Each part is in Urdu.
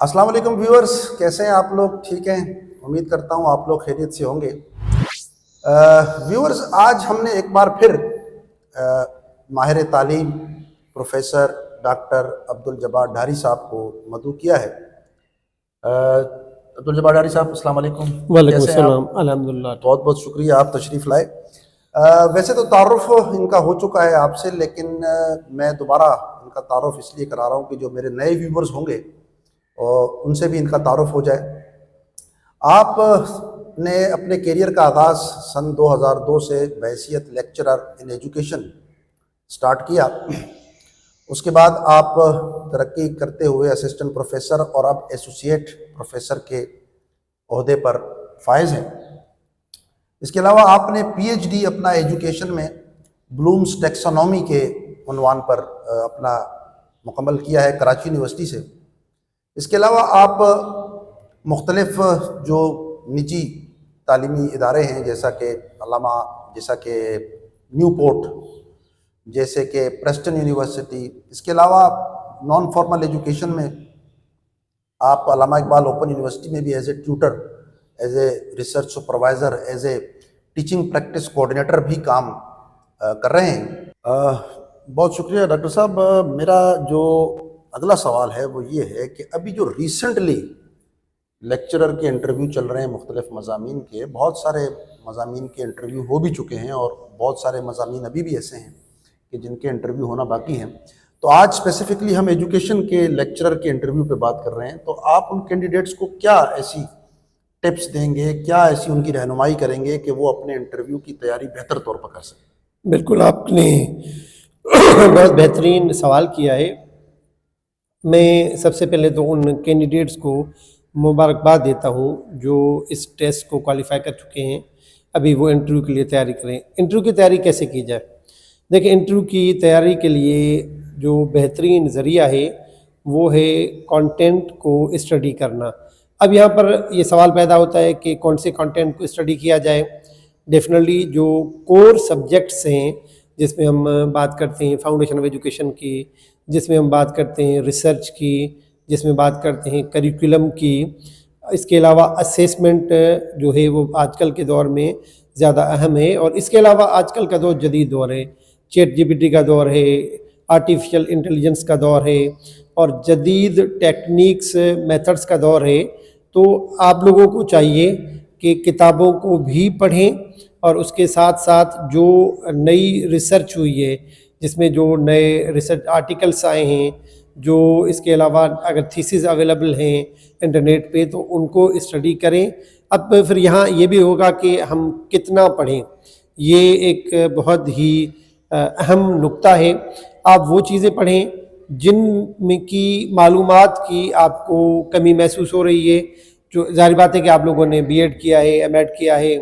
السلام علیکم ویورز، کیسے ہیں آپ لوگ؟ ٹھیک ہیں؟ امید کرتا ہوں آپ لوگ خیریت سے ہوں گے۔ ویورز، آج ہم نے ایک بار پھر ماہر تعلیم پروفیسر ڈاکٹر عبدالجبار ڈھاری صاحب کو مدعو کیا ہے۔ عبدالجبار ڈھاری صاحب، السلام علیکم۔ وعلیکم السلام۔ الحمدللہ، بہت بہت شکریہ، آپ تشریف لائے۔ ویسے تو تعارف ان کا ہو چکا ہے آپ سے، لیکن میں دوبارہ ان کا تعارف اس لیے کرا رہا ہوں کہ جو میرے نئے ویورز ہوں گے اور ان سے بھی ان کا تعارف ہو جائے۔ آپ نے اپنے کیریئر کا آغاز سن 2002 سے بحیثیت لیکچرر ان ایجوکیشن سٹارٹ کیا۔ اس کے بعد آپ ترقی کرتے ہوئے اسسٹنٹ پروفیسر اور اب ایسوسیٹ پروفیسر کے عہدے پر فائز ہیں۔ اس کے علاوہ آپ نے پی ایچ ڈی اپنا ایجوکیشن میں بلومز ٹیکسانومی کے عنوان پر اپنا مکمل کیا ہے کراچی یونیورسٹی سے۔ اس کے علاوہ آپ مختلف جو نجی تعلیمی ادارے ہیں جیسا کہ نیو پورٹ، جیسے کہ پریسٹن یونیورسٹی، اس کے علاوہ نان فارمل ایجوکیشن میں آپ علامہ اقبال اوپن یونیورسٹی میں بھی as a tutor, as a research supervisor, as a teaching practice coordinator بھی کام کر رہے ہیں۔ بہت شکریہ ڈاکٹر صاحب۔ میرا جو اگلا سوال ہے وہ یہ ہے کہ ابھی جو ریسنٹلی لیکچرر کے انٹرویو چل رہے ہیں مختلف مضامین کے، بہت سارے مضامین کے انٹرویو ہو بھی چکے ہیں اور بہت سارے مضامین ابھی بھی ایسے ہیں کہ جن کے انٹرویو ہونا باقی ہیں۔ تو آج اسپیسیفکلی ہم ایجوکیشن کے لیکچرر کے انٹرویو پہ بات کر رہے ہیں۔ تو آپ ان کینڈیڈیٹس کو کیا ایسی ٹپس دیں گے، کیا ایسی ان کی رہنمائی کریں گے کہ وہ اپنے انٹرویو کی تیاری بہتر طور پر کر سکیں؟ بالکل، آپ نے بہت بہترین سوال کیا ہے۔ میں سب سے پہلے تو ان کینڈیڈیٹس کو مبارکباد دیتا ہوں جو اس ٹیسٹ کو کوالیفائی کر چکے ہیں، ابھی وہ انٹرویو کے لیے تیاری کریں۔ انٹرویو کی تیاری کیسے کی جائے؟ دیکھیں، انٹرویو کی تیاری کے لیے جو بہترین ذریعہ ہے وہ ہے کانٹینٹ کو اسٹڈی کرنا۔ اب یہاں پر یہ سوال پیدا ہوتا ہے کہ کون سے کانٹینٹ کو اسٹڈی کیا جائے۔ ڈیفینیٹلی جو کور سبجیکٹس ہیں جس میں ہم بات کرتے ہیں فاؤنڈیشن آف ایجوکیشن کی، جس میں ہم بات کرتے ہیں ریسرچ کی، جس میں بات کرتے ہیں کریکولم کی، اس کے علاوہ اسیسمنٹ جو ہے وہ آج کل کے دور میں زیادہ اہم ہے۔ اور اس کے علاوہ آج کل کا دور جدید دور ہے، چیٹ جی پی ٹی کا دور ہے، آرٹیفیشل انٹیلیجنس کا دور ہے اور جدید ٹیکنیکس میتھڈس کا دور ہے۔ تو آپ لوگوں کو چاہیے کہ کتابوں کو بھی پڑھیں اور اس کے ساتھ ساتھ جو نئی ریسرچ ہوئی ہے، جس میں جو نئے ریسرچ آرٹیکلس آئے ہیں، جو اس کے علاوہ اگر تھیسز اویلیبل ہیں انٹرنیٹ پہ تو ان کو اسٹڈی کریں۔ اب پھر یہاں یہ بھی ہوگا کہ ہم کتنا پڑھیں، یہ ایک بہت ہی اہم نکتہ ہے۔ آپ وہ چیزیں پڑھیں جن میں کی معلومات کی آپ کو کمی محسوس ہو رہی ہے۔ جو ظاہر بات ہے کہ آپ لوگوں نے بی ایڈ کیا ہے، ایم ایڈ کیا ہے،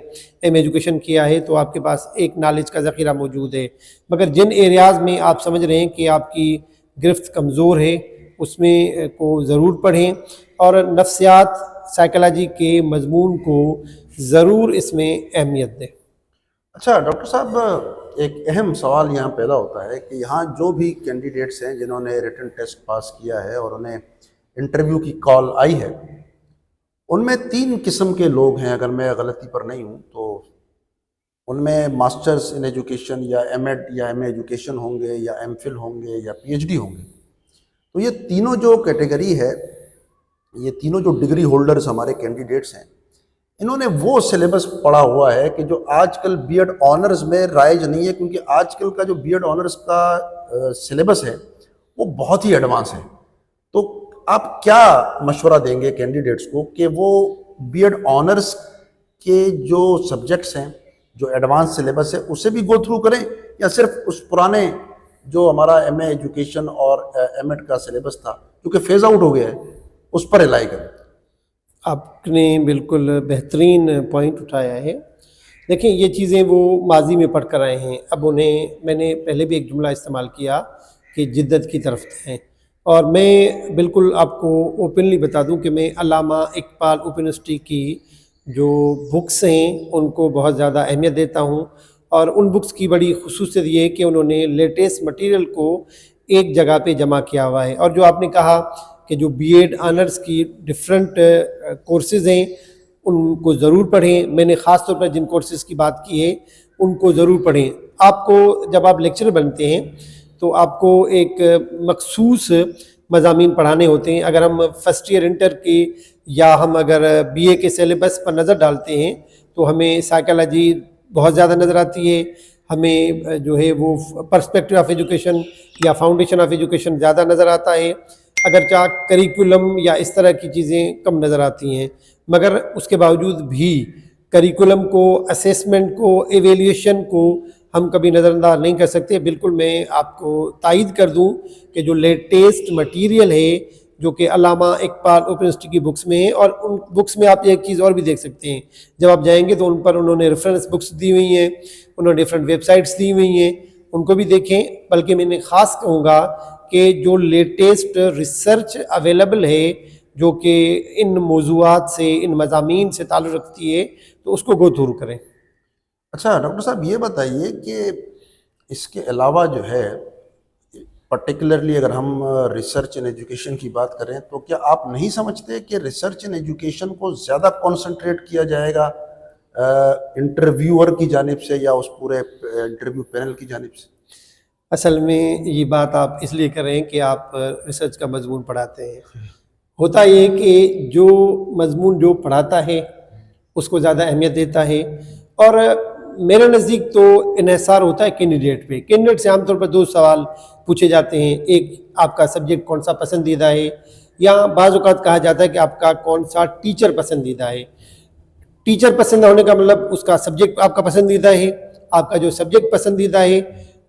ایم ایجوکیشن کیا ہے، تو آپ کے پاس ایک نالج کا ذخیرہ موجود ہے، مگر جن ایریاز میں آپ سمجھ رہے ہیں کہ آپ کی گرفت کمزور ہے اس میں کو ضرور پڑھیں اور نفسیات سائیکالوجی کے مضمون کو ضرور اس میں اہمیت دیں۔ اچھا ڈاکٹر صاحب، ایک اہم سوال یہاں پیدا ہوتا ہے کہ یہاں جو بھی کینڈیڈیٹس ہیں جنہوں نے ریٹن ٹیسٹ پاس کیا ہے اور انہیں انٹرویو کی کال آئی ہے، ان میں 3 قسم کے لوگ ہیں، اگر میں غلطی پر نہیں ہوں تو ان میں ماسٹرز ان ایجوکیشن یا ایم ایڈ یا ایم اے ایجوکیشن ہوں گے یا ایم فل ہوں گے یا پی ایچ ڈی ہوں گے۔ تو یہ تینوں جو کیٹیگری ہے، یہ تینوں جو ڈگری ہولڈرز ہمارے کینڈیڈیٹس ہیں، انہوں نے وہ سلیبس پڑھا ہوا ہے کہ جو آج کل بی ایڈ آنرز میں رائج نہیں ہے، کیونکہ آج کل کا جو بی ایڈ آنرز کا سلیبس ہے وہ بہت ہی ایڈوانس ہے۔ تو آپ کیا مشورہ دیں گے کینڈیڈیٹس کو کہ وہ بی ایڈ آنرز کے جو سبجیکٹس ہیں، جو ایڈوانس سلیبس ہے اسے بھی گو تھرو کریں، یا صرف اس پرانے جو ہمارا ایم اے ایجوکیشن اور ایم ایڈ کا سلیبس تھا کیونکہ فیز آؤٹ ہو گیا ہے اس پر الائی کریں؟ آپ نے بالکل بہترین پوائنٹ اٹھایا ہے۔ دیکھیں، یہ چیزیں وہ ماضی میں پڑھ کر آئے ہیں، اب انہیں میں نے پہلے بھی ایک جملہ استعمال کیا کہ جدت کی طرف ہیں، اور میں بالکل آپ کو اوپنلی بتا دوں کہ میں علامہ اقبال اوپن یونیورسٹی کی جو بکس ہیں ان کو بہت زیادہ اہمیت دیتا ہوں، اور ان بکس کی بڑی خصوصیت یہ ہے کہ انہوں نے لیٹسٹ مٹیریل کو ایک جگہ پہ جمع کیا ہوا ہے۔ اور جو آپ نے کہا کہ جو بی ایڈ آنرس کی ڈفرینٹ کورسز ہیں ان کو ضرور پڑھیں. میں نے خاص طور پر جن کورسز کی بات کی ہے ان کو ضرور پڑھیں. آپ کو جب آپ لیکچر بنتے ہیں تو آپ کو ایک مخصوص مضامین پڑھانے ہوتے ہیں. اگر ہم فرسٹ ایئر انٹر کی یا ہم اگر بی اے کے سلیبس پر نظر ڈالتے ہیں تو ہمیں سائیکالوجی بہت زیادہ نظر آتی ہے, ہمیں جو ہے وہ پرسپیکٹو آف ایجوکیشن یا فاؤنڈیشن آف ایجوکیشن زیادہ نظر آتا ہے, اگرچہ کریکولم یا اس طرح کی چیزیں کم نظر آتی ہیں. مگر اس کے باوجود بھی کریکولم کو, اسیسمنٹ کو, ایویلیویشن کو ہم کبھی نظر انداز نہیں کر سکتے. بالکل میں آپ کو تائید کر دوں کہ جو لیٹسٹ مٹیریل ہے جو کہ علامہ اقبال اوپن یونیورسٹی کی بکس میں ہے, اور ان بکس میں آپ ایک چیز اور بھی دیکھ سکتے ہیں, جب آپ جائیں گے تو ان پر انہوں نے ریفرنس بکس دی ہوئی ہیں, انہوں نے ڈفرینٹ ویب سائٹس دی ہوئی ہیں, ان کو بھی دیکھیں. بلکہ میں نے خاص کہوں گا کہ جو لیٹسٹ ریسرچ اویلیبل ہے جو کہ ان موضوعات سے, ان مضامین سے تعلق رکھتی ہے, تو اس کو گو تھرو کریں. اچھا ڈاکٹر صاحب یہ بتائیے کہ اس کے علاوہ جو ہے پرٹیکولرلی اگر ہم ریسرچ ان ایجوکیشن کی بات کریں تو کیا آپ نہیں سمجھتے کہ ریسرچ ان ایجوکیشن کو زیادہ کانسنٹریٹ کیا جائے گا انٹرویور کی جانب سے یا اس پورے انٹرویو پینل کی جانب سے؟ اصل میں یہ بات آپ اس لیے کر رہے ہیں کہ آپ ریسرچ کا مضمون پڑھاتے ہیں. ہوتا یہ کہ جو مضمون جو پڑھاتا ہے اس کو زیادہ اہمیت دیتا ہے, اور میرے نزدیک تو انحصار ہوتا ہے کینڈیڈیٹ پہ. کینڈیڈیٹ سے عام طور پر دو سوال پوچھے جاتے ہیں, ایک آپ کا سبجیکٹ کون سا پسندیدہ ہے, یا بعض اوقات کہا جاتا ہے کہ آپ کا کون سا ٹیچر پسندیدہ ہے. ٹیچر پسند ہونے کا مطلب اس کا سبجیکٹ آپ کا پسندیدہ ہے. آپ کا جو سبجیکٹ پسندیدہ ہے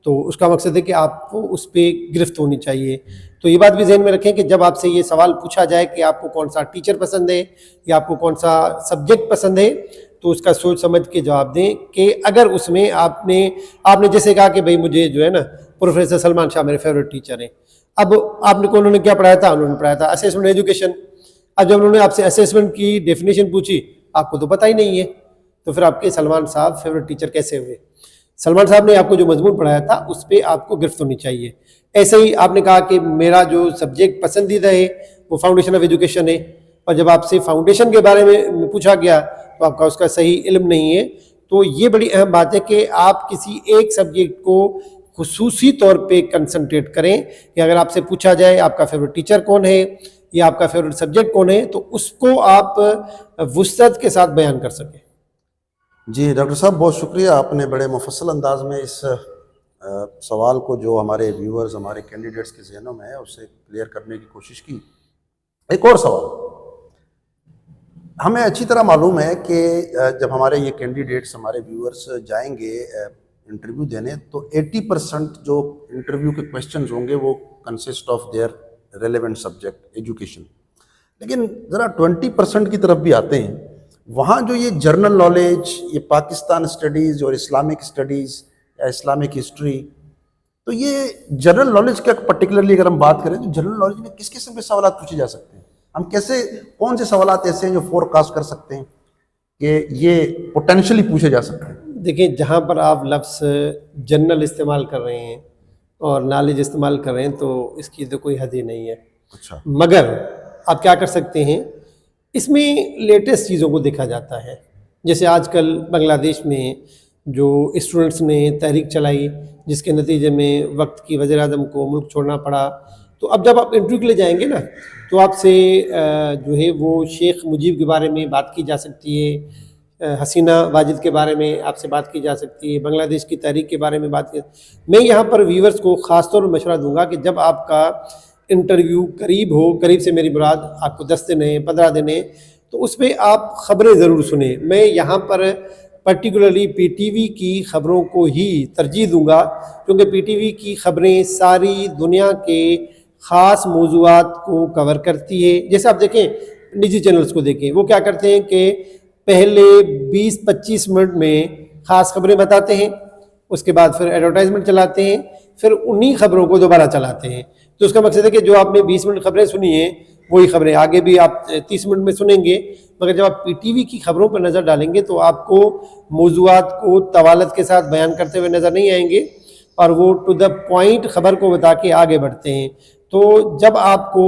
تو اس کا مقصد ہے کہ آپ کو اس پہ گرفت ہونی چاہیے. تو یہ بات بھی ذہن میں رکھیں کہ جب آپ سے یہ سوال پوچھا جائے کہ آپ کو کون سا ٹیچر پسند ہے یا آپ کو کون سا سبجیکٹ پسند ہے, تو اس کا سوچ سمجھ کے جواب دیں کہ اگر اس میں آپ نے جیسے کہا کہ بھئی مجھے جو ہے نا پروفیسر سلمان شاہ میرے فیوریٹ ٹیچر ہیں. اب آپ نے انہوں نے کیا پڑھایا تھا؟ انہوں نے پڑھایا تھا اسیسمنٹ ایجوکیشن. اب جب انہوں نے آپ سے اسیسمنٹ کی ڈیفینیشن پوچھی, آپ کو تو پتہ ہی نہیں ہے, تو پھر آپ کے سلمان صاحب فیوریٹ ٹیچر کیسے ہوئے؟ سلمان صاحب نے آپ کو جو مضمون پڑھایا تھا اس پہ آپ کو گرفت ہونی چاہیے. ایسے ہی آپ نے کہا کہ میرا جو سبجیکٹ پسندیدہ ہے وہ فاؤنڈیشن آف ایجوکیشن ہے, اور جب آپ سے فاؤنڈیشن کے بارے میں پوچھا گیا تو آپ کا اس کا صحیح علم نہیں ہے. تو یہ بڑی اہم بات ہے کہ آپ کسی ایک سبجیکٹ کو خصوصی طور پہ کنسنٹریٹ کریں, کہ اگر آپ سے پوچھا جائے آپ کا فیوریٹ ٹیچر کون ہے یا آپ کا فیوریٹ سبجیکٹ کون ہے, تو اس کو آپ وسعت کے ساتھ بیان کر سکیں. جی ڈاکٹر صاحب بہت شکریہ, آپ نے بڑے مفصل انداز میں اس سوال کو جو ہمارے ویورز, ہمارے کینڈیڈیٹس کے ذہنوں میں ہے اسے کلیئر کرنے کی کوشش کی. ایک اور سوال, ہمیں اچھی طرح معلوم ہے کہ جب ہمارے یہ کینڈیڈیٹس, ہمارے ویورز جائیں گے انٹرویو دینے تو 80% جو انٹرویو کے کویشچنز ہوں گے وہ consist of their relevant subject education. لیکن ذرا 20% کی طرف بھی آتے ہیں, وہاں جو یہ جرنل نالج, یہ پاکستان اسٹڈیز اور اسلامک اسٹڈیز یا اسلامک ہسٹری, تو یہ جنرل نالج کا پرٹیکولرلی اگر ہم بات کریں تو جنرل نالج میں کس قسم کے سوالات پوچھے جا سکتے ہیں؟ ہم کیسے, کون سے سوالات ایسے ہیں جو فور کاسٹ کر سکتے ہیں کہ یہ پوٹینشلی پوچھے جا سکتے ہیں؟ دیکھیں, جہاں پر آپ لفظ جنرل استعمال کر رہے ہیں اور نالج استعمال کر رہے ہیں تو اس کی تو کوئی حد ہی نہیں ہے. اچھا, مگر آپ کیا کر سکتے ہیں, اس میں لیٹسٹ چیزوں کو دیکھا جاتا ہے. جیسے آج کل بنگلہ دیش میں جو اسٹوڈنٹس نے تحریک چلائی جس کے نتیجے میں وقت کی وزیر اعظم کو ملک چھوڑنا پڑا, تو اب جب آپ انٹرویو کے لیے جائیں گے نا تو آپ سے جو ہے وہ شیخ مجیب کے بارے میں بات کی جا سکتی ہے, حسینہ واجد کے بارے میں آپ سے بات کی جا سکتی ہے, بنگلہ دیش کی تحریک کے بارے میں بات کی. میں یہاں پر ویورز کو خاص طور پر مشورہ دوں گا کہ جب آپ کا انٹرویو قریب ہو, قریب سے میری مراد آپ کو 10 دن ہیں, 15 دن ہیں, تو اس میں آپ خبریں ضرور سنیں. میں یہاں پر پرٹیکولرلی پی ٹی وی کی خبروں کو ہی ترجیح دوں گا, کیونکہ پی ٹی وی کی خبریں ساری دنیا کے خاص موضوعات کو کور کرتی ہے. جیسے آپ دیکھیں نجی چینلز کو دیکھیں, وہ کیا کرتے ہیں کہ پہلے 20-25 منٹ میں خاص خبریں بتاتے ہیں, اس کے بعد پھر ایڈورٹائزمنٹ چلاتے ہیں, پھر انہی خبروں کو دوبارہ چلاتے ہیں. تو اس کا مقصد ہے کہ جو آپ نے 20 منٹ خبریں سنی ہیں وہی خبریں آگے بھی آپ 30 منٹ میں سنیں گے. مگر جب آپ پی ٹی وی کی خبروں پر نظر ڈالیں گے تو آپ کو موضوعات کو طوالت کے ساتھ بیان کرتے ہوئے نظر نہیں آئیں گے, اور وہ ٹو دا پوائنٹ خبر کو بتا کے آگے بڑھتے ہیں. تو جب آپ کو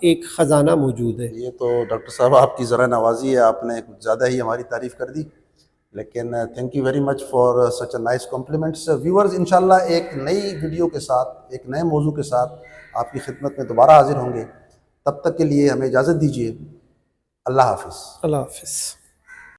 ایک خزانہ موجود ہے۔ یہ تو ڈاکٹر صاحب آپ کی ذرا نوازی ہے، آپ نے کچھ زیادہ ہی ہماری تعریف کر دی، لیکن thank you very much for such a nice compliments. Viewers انشاءاللہ ایک نئی ویڈیو کے ساتھ، ایک نئے موضوع کے ساتھ آپ کی خدمت میں دوبارہ حاضر ہوں گے، تب تک کے لیے ہمیں اجازت دیجیے، اللہ حافظ۔ اللہ حافظ۔